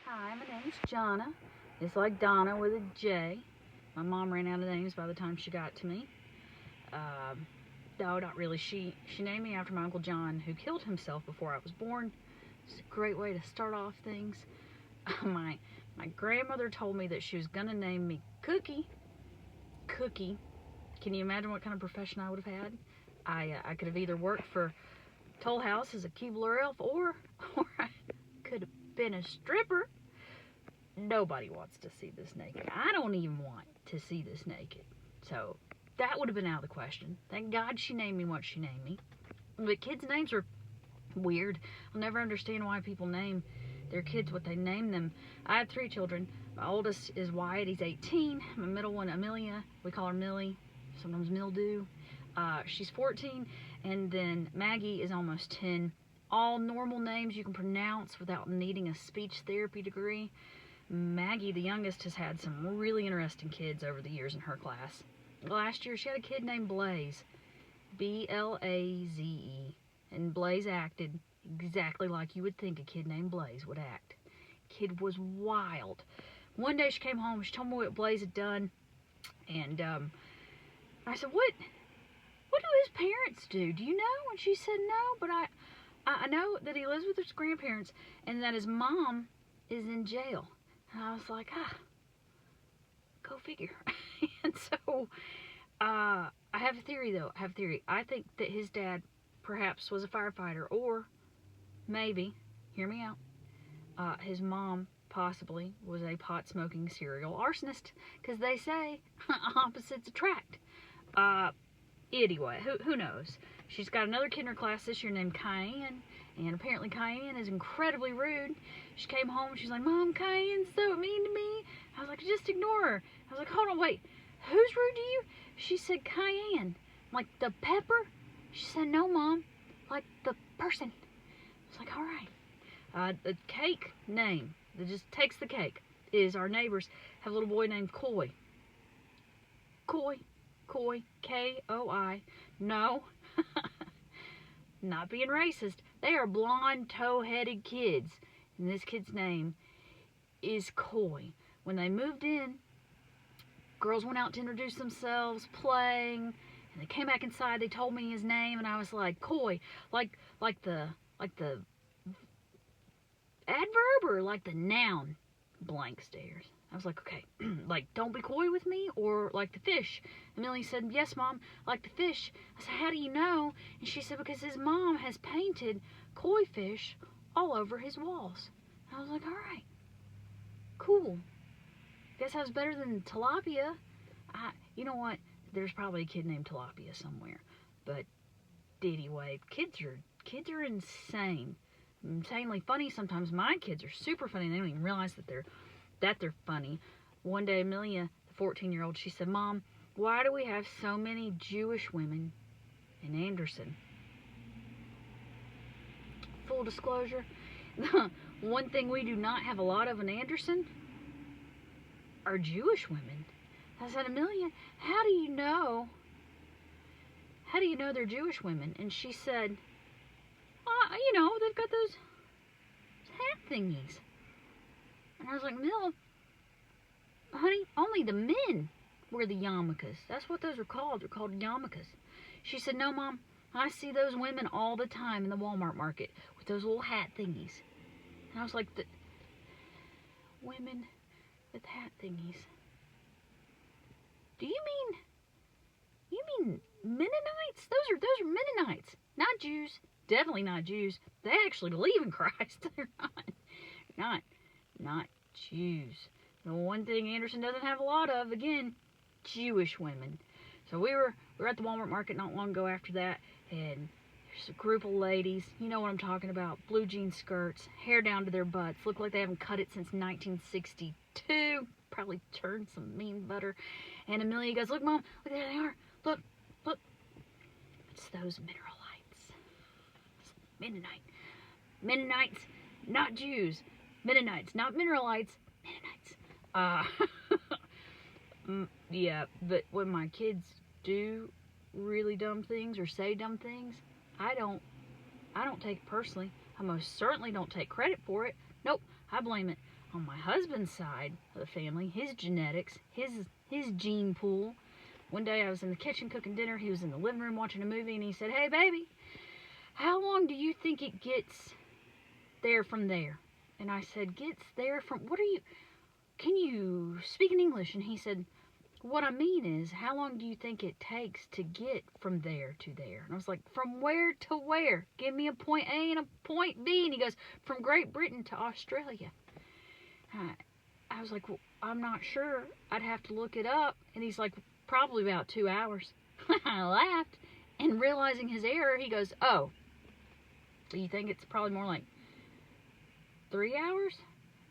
Hi, my name's Jonna. It's like Donna with a J. My mom ran out of names by the time she got to me. No, not really. She named me after my Uncle John, who killed himself before I was born. It's a great way to start off things. My grandmother told me that she was gonna name me Cookie. Cookie. Can you imagine what kind of profession I would have had? I could have either worked for Toll House as a Keebler elf, or I could have been a stripper. Nobody wants to see this naked. I don't even want to see this naked. So that would have been out of the question. Thank God she named me what she named me. But kids' names are weird. I'll never understand why people name their kids what they name them. I have 3 children. My oldest is Wyatt. He's 18. My middle one, Amelia. We call her Millie. Sometimes Mildew. She's 14. And then Maggie is almost 10. All normal names you can pronounce without needing a speech therapy degree. Maggie, the youngest, has had some really interesting kids over the years in her class. Last year, she had a kid named Blaze. B-L-A-Z-E. And Blaze acted exactly like you would think a kid named Blaze would act. Kid was wild. One day she came home, she told me what Blaze had done, and I said, what do his parents do? Do you know? And she said, no, but I know that he lives with his grandparents and that his mom is in jail. And I was like, go figure. And so, I have a theory, though. I think that his dad perhaps was a firefighter, or maybe, hear me out, his mom possibly was a pot-smoking serial arsonist, because they say opposites attract. Anyway, who knows? She's got another kid in her class this year named Cayenne, and apparently Cayenne is incredibly rude. She came home and she's like, Mom, Cayenne's so mean to me. I was like, just ignore her. I was like, hold on, wait, who's rude to you? She said, Cayenne. I'm like, the pepper? She said, no, Mom, like the person. I was like, all right. The cake name that just takes the cake is our neighbors have a little boy named Coy. Coy, K-O-I. No, not being racist. They are blonde, tow-headed kids. And this kid's name is Coy. When they moved in, girls went out to introduce themselves, playing, and they came back inside. They told me his name, and I was like, Coy, like the adverb, or like the noun. Blank stares. I was like, okay, like, don't be coy with me, or like the fish. And Millie said, yes, Mom, like the fish. I said, how do you know? And she said, because his mom has painted koi fish all over his walls. And I was like, all right, cool. Guess I was better than tilapia. You know what? There's probably a kid named tilapia somewhere. But anyway, kids are insane. Insanely funny sometimes. My kids are super funny. They don't even realize that they're funny. One day, Amelia, the 14-year-old, she said, Mom, why do we have so many Jewish women in Anderson? Full disclosure, one thing we do not have a lot of in Anderson are Jewish women. I said, Amelia, how do you know they're Jewish women? And she said, they've got those hat thingies. And I was like, Mill, honey, only the men wear the yarmulkes. That's what those are called. They're called yarmulkes. She said, no, Mom, I see those women all the time in the Walmart market with those little hat thingies. And I was like, the women with hat thingies. Do you mean Mennonites? Those are Mennonites, not Jews. Definitely not Jews. They actually believe in Christ. They're not Jews. The one thing Anderson doesn't have a lot of, again, Jewish women. So we were at the Walmart market not long ago after that, and there's a group of ladies, you know what I'm talking about, blue jean skirts, hair down to their butts, look like they haven't cut it since 1962, probably turned some mean butter. And Amelia goes, look, Mom, look, there they are, look, it's those Mineralites. Mennonites, not Jews. Mennonites, not Mineralites. Mennonites. Yeah, but when my kids do really dumb things or say dumb things, I don't take it personally. I most certainly don't take credit for it. Nope, I blame it on my husband's side of the family, his genetics, his gene pool. One day I was in the kitchen cooking dinner. He was in the living room watching a movie, and he said, "Hey, baby, how long do you think it gets there from there?" And I said, "Gets there from, can you speak in English?" And he said, "What I mean is, how long do you think it takes to get from there to there?" And I was like, "From where to where? Give me a point A and a point B." And he goes, "From Great Britain to Australia." I was like, "Well, I'm not sure. I'd have to look it up." And he's like, "Probably about 2 hours." I laughed, and realizing his error, he goes, "Oh, do you think it's probably more like 3 hours?"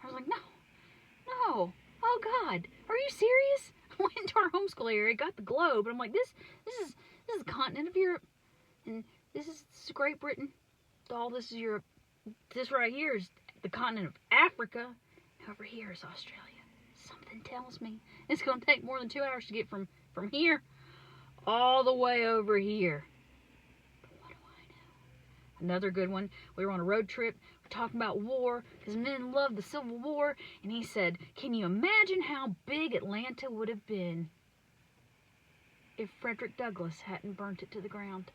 I was like, no. Oh God, are you serious? I went into our homeschool area, got the globe, and I'm like, this is the continent of Europe, and this is Great Britain. All this is Europe. This right here is the continent of Africa. Over here is Australia. Something tells me it's going to take more than 2 hours to get from here all the way over here. But what do I know? Another good one. We were on a road trip. We're talking about war because men love the Civil War. And he said, "Can you imagine how big Atlanta would have been if Frederick Douglass hadn't burnt it to the ground?"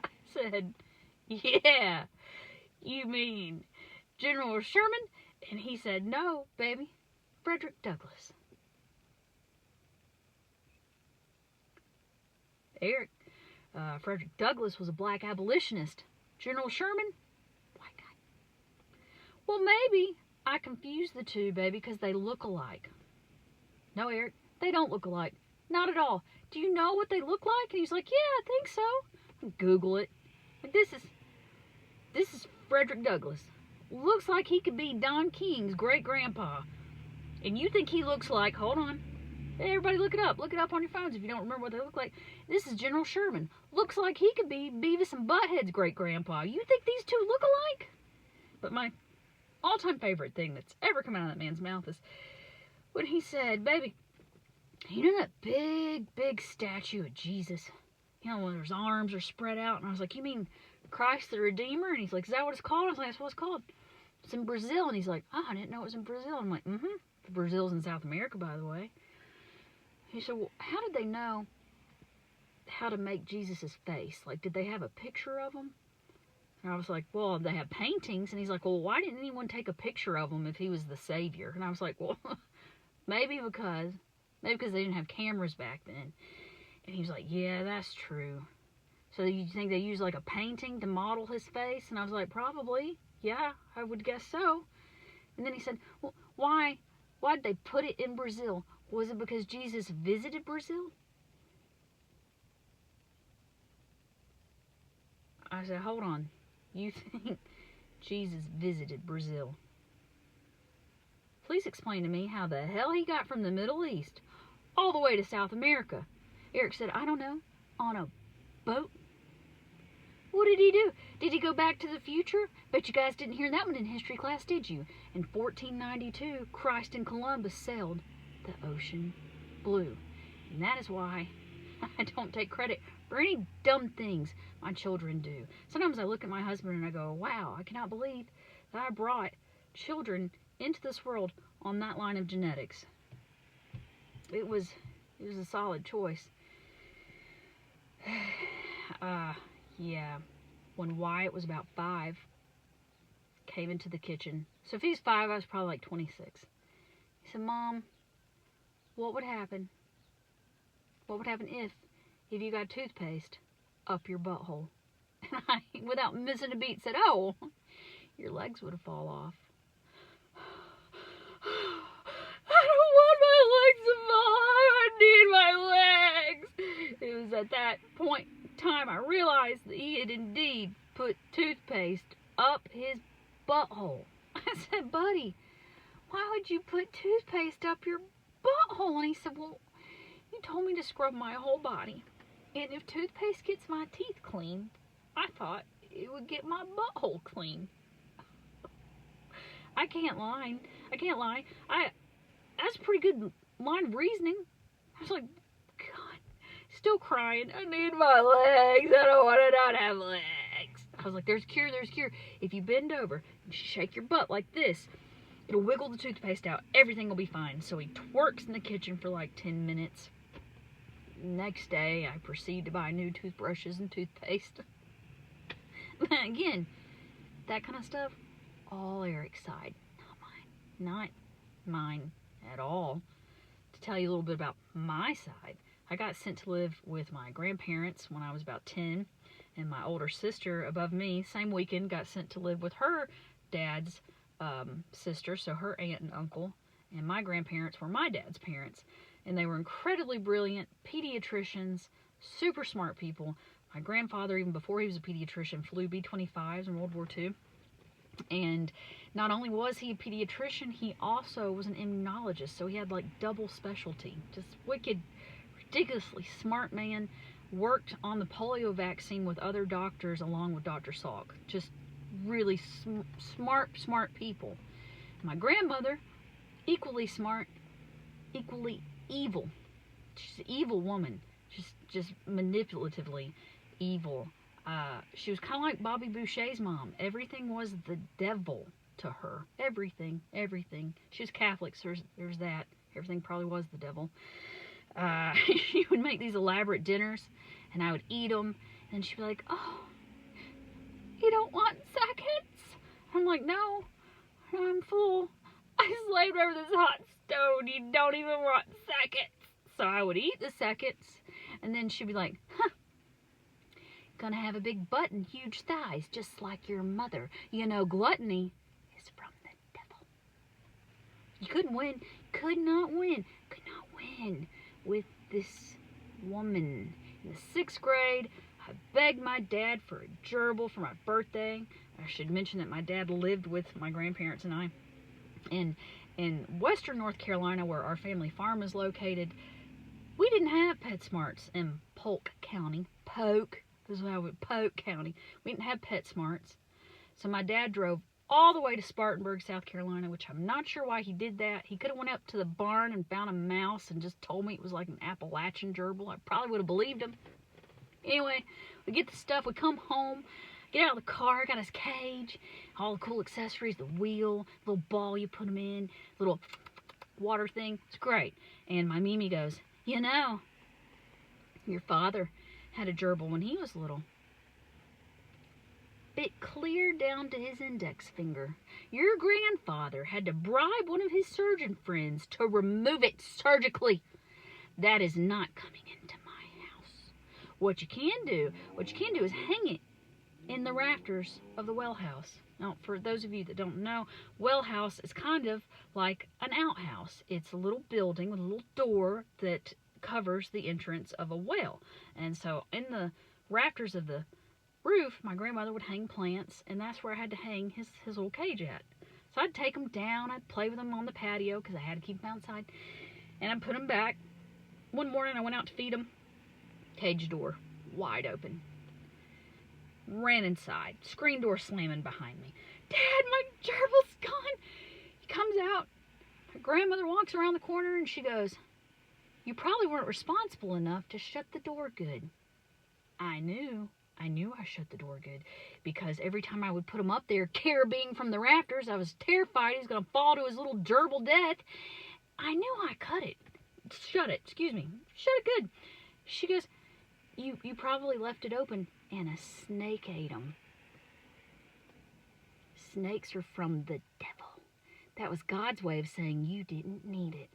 I said, "Yeah, you mean General Sherman?" And he said, "No, baby, Frederick Douglass." Eric, Frederick Douglass was a black abolitionist. General Sherman, white guy. Well, maybe I confused the two, baby, because they look alike. No, Eric, they don't look alike. Not at all. Do you know what they look like? And he's like, "Yeah, I think so." Google it. This is Frederick Douglass. Looks like he could be Don King's great-grandpa. And you think he looks like, hold on. Everybody look it up. Look it up on your phones if you don't remember what they look like. This is General Sherman. Looks like he could be Beavis and Butthead's great-grandpa. You think these two look alike? But my all-time favorite thing that's ever come out of that man's mouth is when he said, "Baby, you know that big statue of Jesus? You know, when his arms are spread out?" And I was like, "You mean Christ the Redeemer?" And he's like, "Is that what it's called?" I was like, "That's what it's called. It's in Brazil." And he's like, "Oh, I didn't know it was in Brazil." I'm like, Brazil's in South America, by the way. He said, "Well, how did they know how to make Jesus' face? Like, did they have a picture of him?" And I was like, "Well, they have paintings." And he's like, "Well, why didn't anyone take a picture of him if he was the Savior?" And I was like, "Well, maybe because they didn't have cameras back then." And he was like, "Yeah, that's true. So you think they used like a painting to model his face?" And I was like, "Probably. Yeah, I would guess so." And then he said, "Well, why'd they put it in Brazil? Was it because Jesus visited Brazil?" I said, "Hold on. You think Jesus visited Brazil? Please explain to me how the hell he got from the Middle East all the way to South America." Eric said, "I don't know. On a boat?" What did he do? Did he go back to the future? Bet you guys didn't hear that one in history class, did you? In 1492, Christ and Columbus sailed the ocean blue. And that is why I don't take credit for any dumb things my children do. Sometimes I look at my husband and I go, "Wow, I cannot believe that I brought children into this world on that line of genetics." It was a solid choice. Yeah, when Wyatt was about 5, came into the kitchen. So if he's 5, I was probably like 26. He said, "Mom, what would happen? What would happen if you got toothpaste up your butthole?" And I, without missing a beat, said, "Oh, your legs would have fall off." I don't want my legs to fall. I need my legs. It was at that point in time I realized that he had indeed put toothpaste up his butthole. I said, "Buddy, why would you put toothpaste up your butthole?" And he said, "Well, you told me to scrub my whole body. And if toothpaste gets my teeth clean, I thought it would get my butthole clean." I can't lie. That's a pretty good line of reasoning. I was like, God, still crying. "I need my legs. I don't want to not have legs." I was like, there's a cure. If you bend over and shake your butt like this, It'll wiggle the toothpaste out. Everything will be fine. So he twerks in the kitchen for like 10 minutes. Next day, I proceed to buy new toothbrushes and toothpaste. Again, that kind of stuff, all Eric's side. Not mine. Not mine at all. To tell you a little bit about my side, I got sent to live with my grandparents when I was about 10. And my older sister above me, same weekend, got sent to live with her dad's sister, so her aunt and uncle. And my grandparents were my dad's parents. And they were incredibly brilliant pediatricians, super smart people. My grandfather, even before he was a pediatrician, flew B-25s in World War II. And not only was he a pediatrician, he also was an immunologist. So he had like double specialty. Just wicked, ridiculously smart man. Worked on the polio vaccine with other doctors along with Dr. Salk. Just really smart people. My grandmother, equally smart, equally evil. She's an evil woman. Just manipulatively evil. She was kind of like Bobby Boucher's mom. Everything was the devil to her. Everything. She was Catholic, so there's that. Everything probably was the devil. She would make these elaborate dinners, and I would eat them, and she'd be like, "Oh, you don't want seconds?" I'm like, "No, I'm full. I slaved over this hot stove. You don't even want seconds." So I would eat the seconds, and then she'd be like, "Huh, gonna have a big butt and huge thighs, just like your mother. You know, gluttony is from the devil." You couldn't win. Could not win with this woman. In the 6th grade, I begged my dad for a gerbil for my birthday. I should mention that my dad lived with my grandparents and I. And in western North Carolina, where our family farm is located, we didn't have PetSmarts in Polk County. This is how Polk County. We didn't have PetSmarts. So my dad drove all the way to Spartanburg, South Carolina, which I'm not sure why he did that. He could have went up to the barn and found a mouse and just told me it was like an Appalachian gerbil. I probably would have believed him. Anyway, we get the stuff. We come home, get out of the car, got his cage, all the cool accessories, the wheel, little ball you put him in, little water thing. It's great. And my Mimi goes, "You know, your father had a gerbil when he was little. Bit clear down to his index finger. Your grandfather had to bribe one of his surgeon friends to remove it surgically. That is not coming into my house. What you can do is hang it in the rafters of the well house." Now, for those of you that don't know, well house is kind of like an outhouse. It's a little building with a little door that covers the entrance of a well. And so in the rafters of the roof, my grandmother would hang plants, and that's where I had to hang his little cage at. So I'd take them down, I'd play with them on the patio because I had to keep them outside, and I'd put them back. One morning I went out to feed them, cage door wide open. Ran inside, screen door slamming behind me. "Dad, my gerbil's gone." He comes out. My grandmother walks around the corner and she goes, "You probably weren't responsible enough to shut the door good." I knew I shut the door good, because every time I would put him up there, carabing from the rafters, I was terrified he was going to fall to his little gerbil death. I knew I shut it good. She goes, you probably left it open and a snake ate him." Snakes are from the devil. That was God's way of saying you didn't need it.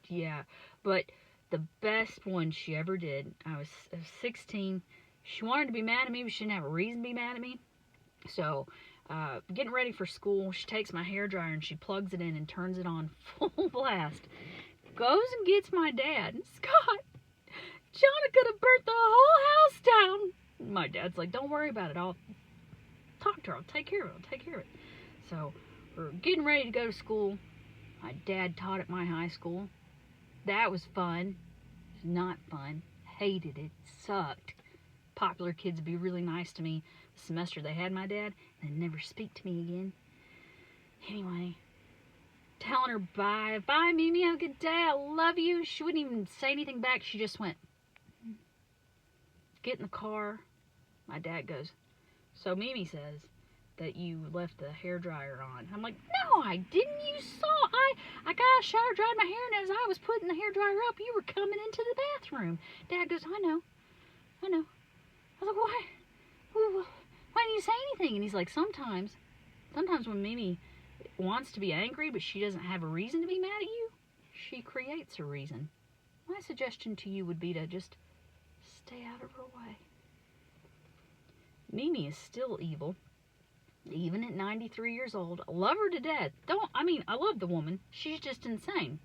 Yeah, but the best one she ever did, I was 16. She wanted to be mad at me, but she didn't have a reason to be mad at me. So, getting ready for school, she takes my hairdryer and she plugs it in and turns it on full blast. Goes and gets my dad. "Scott, Jonna could have burnt the whole house down." My dad's like, "Don't worry about it. I'll talk to her. I'll take care of it. So, we're getting ready to go to school. My dad taught at my high school. That was fun. It was not fun. Hated it. Sucked. Popular kids would be really nice to me the semester they had my dad, and then never speak to me again. Anyway, telling her bye. "Bye, Mimi. Have a good day. I love you." She wouldn't even say anything back. She just went. Get in the car. My dad goes, "So Mimi says that you left the hairdryer on." I'm like, "No, why? Didn't you saw? I got a shower, dried my hair, and as I was putting the hairdryer up, you were coming into the bathroom. Dad goes, I know. I was like, why? Why didn't you say anything? And he's like, sometimes when Mimi wants to be angry, but she doesn't have a reason to be mad at you, she creates a reason. My suggestion to you would be to just stay out of her way. Mimi is still evil, even at 93 years old. I love her to death. I love the woman. She's just insane.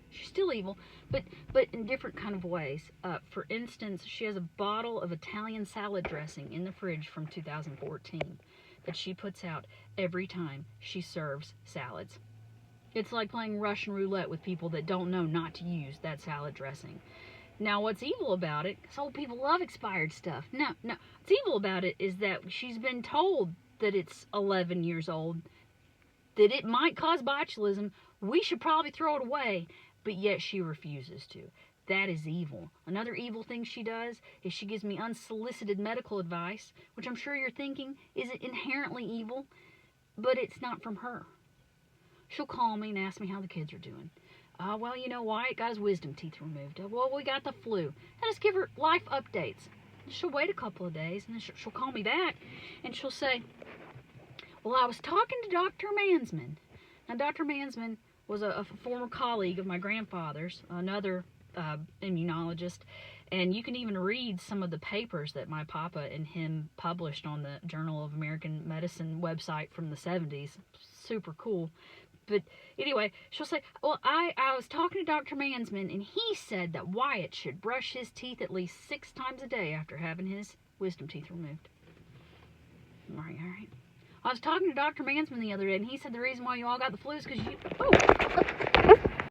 She's still evil, but in different kind of ways. For instance, she has a bottle of Italian salad dressing in the fridge from 2014 that she puts out every time she serves salads. It's like playing Russian roulette with people that don't know not to use that salad dressing. Now, what's evil about it, because old people love expired stuff. No. What's evil about it is that she's been told that it's 11 years old, that it might cause botulism, we should probably throw it away, but yet she refuses to. That is evil. Another evil thing she does is she gives me unsolicited medical advice, which I'm sure you're thinking, is it inherently evil? But it's not from her. She'll call me and ask me how the kids are doing. Well, you know, Wyatt got his wisdom teeth removed. Well, we got the flu. I just give her life updates. She'll wait a couple of days, and then she'll call me back, and she'll say, well, I was talking to Dr. Mansman. Now, Dr. Mansman was a former colleague of my grandfather's, another immunologist, and you can even read some of the papers that my papa and him published on the Journal of American Medicine website from the 70s. Super cool. But anyway, she'll say, well, I was talking to Dr. Mansman, and he said that Wyatt should brush his teeth at least 6 times a day after having his wisdom teeth removed. All right. I was talking to Dr. Mansman the other day, and he said the reason why you all got the flu is because you...